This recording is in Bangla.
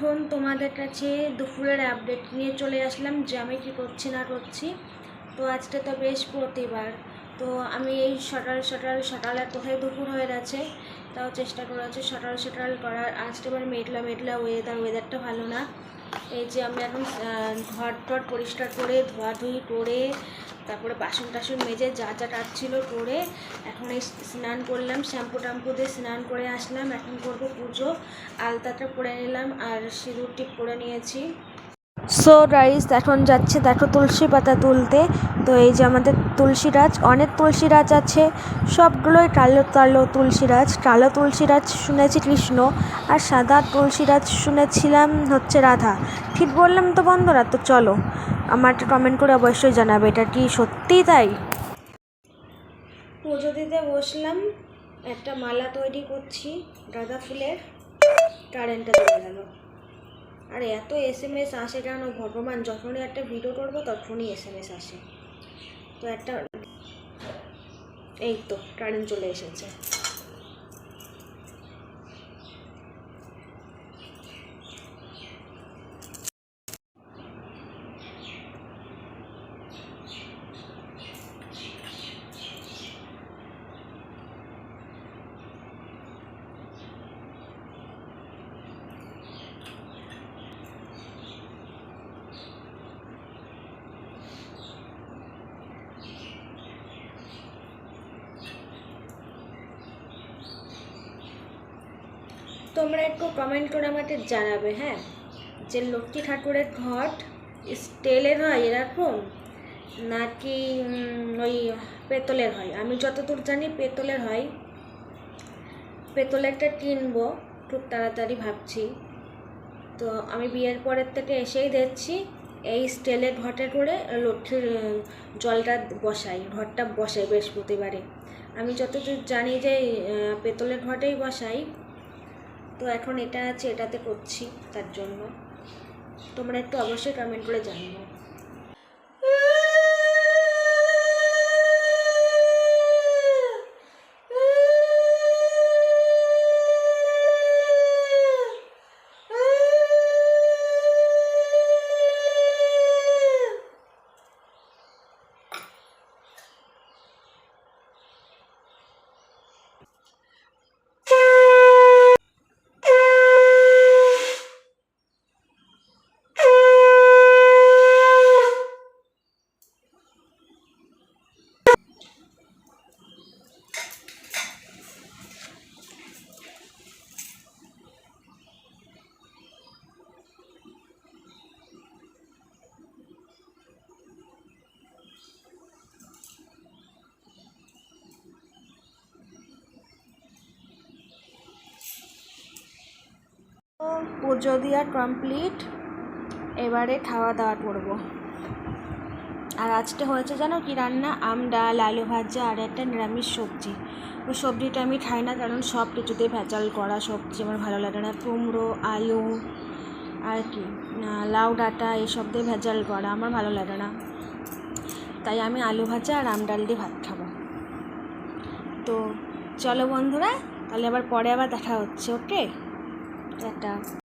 এখন তোমাদের কাছে দুপুরের আপডেট নিয়ে চলে আসলাম যে আমি কী করছি না করছি। তো আজকে তো বৃহস্পতিবার, তো আমি এই সকালে কোথায় দুপুর হয়ে গেছে, তাও চেষ্টা করেছি সকাল করার। আজকে এবার মেঘলা ওয়েদারটা ভালো না। এই যে আমি এখন ঘর পরিষ্কার করে ধোয়াধুয়ি করে তারপরে বাসন টাসন মেজে যা কাটছিল করে এখন এই স্নান করলাম, শ্যাম্পু দিয়ে স্নান করে আসলাম। এখন করবো পুজো, আলতাটা পরে নিলাম আর সিঁদুর টিপ করে নিয়েছি। সো গাইস, এখন যাচ্ছে দেখো তুলসী পাতা তুলতে। তো এই যে আমাদের তুলসী গাছ, অনেক তুলসী গাছ আছে, সবগুলোই কালো তুলসী গাছ। কালো তুলসী গাছ শুনেছি কৃষ্ণ, আর সাদা তুলসী গাছ শুনেছিলাম হচ্ছে রাধা। ঠিক বললাম তো বন্ধুরা? তো চলো, আমাকে কমেন্ট করে অবশ্যই জানাবে এটা কি সত্যিই তাই। পুজো দিতে বসলাম, একটা মালা তৈরি করছি গাঁদা ফুলের। কারেন্টটা চলে গেল। আর এত SMS আসে কেন ভগবান, যখনই একটা ভিডিও করবো তখনই SMS আসে। তো একটা, এই তো কারেন্ট চলে এসেছে। তোমরা একটু কমেন্ট করে আমাকে জানাবে, হ্যাঁ, যে লক্ষ্মী ঠাকুরের ঘট স্টিলের হয় এরকম নাকি ওই পেতলের হয়। আমি যতদূর জানি পেতলের হয়। পেতলেরটা কিনবো খুব তাড়াতাড়ি ভাবছি। তো আমি বিয়ের পরের থেকে এসেই দেখছি এই স্টিলের ঘটে করে লক্ষ্মীর জলটা ঘরটা বসাই বৃহস্পতিবারে। আমি যতদূর জানি যে পেতলের ঘটেই বসাই। তো এখন এটা আছে, এটাতে করছি, তার জন্য তোমরা একটু অবশ্যই কমেন্ট করে জানিও। পুজো দেওয়া কমপ্লিট, এবারে খাওয়া দাওয়া করবো। আর আজকে হয়েছে জানো কি রান্না? আম, ডাল, আলু ভাজা আর একটা নিরামিষ সবজি। ওই সবজিটা আমি খাই না, কারণ সব কিছুতে ভেজাল করা সবজি আমার ভালো লাগে না। কুমড়ো, আলু আর কি লাউ ডাঁটা এসব দিয়ে ভেজাল করা আমার ভালো লাগে না, তাই আমি আলু ভাজা আর আম ডাল দিয়ে ভাত খাবো। তো চলো বন্ধুরা, তাহলে পরে আবার দেখা হচ্ছে। ওকে, টাটা।